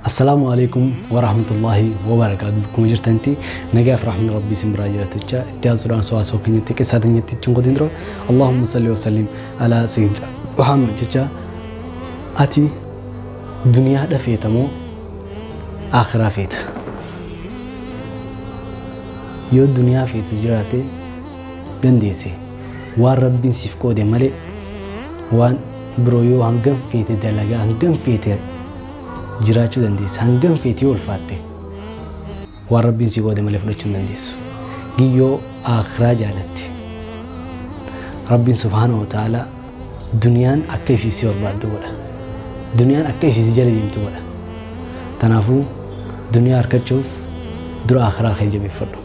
السلام عليكم ورحمة الله وبركاته. بكم جرتنتي نجاف رحمة ربي سمراجة تجا تيازران سوا سوكينتي كسادني تيجون درو. اللهم صل وسلم على سيدنا محمد تجا أتي دنيا دفيتمو آخرة فيت. يو الدنيا فيت جراتي دنديسي وربي سيفكو دي ملي وان برويو هنقم فيت دلقا هنقم فيت jiraachuu dandeessa hangam feetii ulfaatte waan rabbiin si godhe malee fudhachuu dandeessu giyyoo akhiraa jaalatti rabbiin subhaanahu wa ta'ala duniyaan akka ifisi barbaaddu godha duniyaan akka ifisi jala deemtu godha tanaafuu duniyaa harkachuuf dura akhiraa kee jabeeffadhu.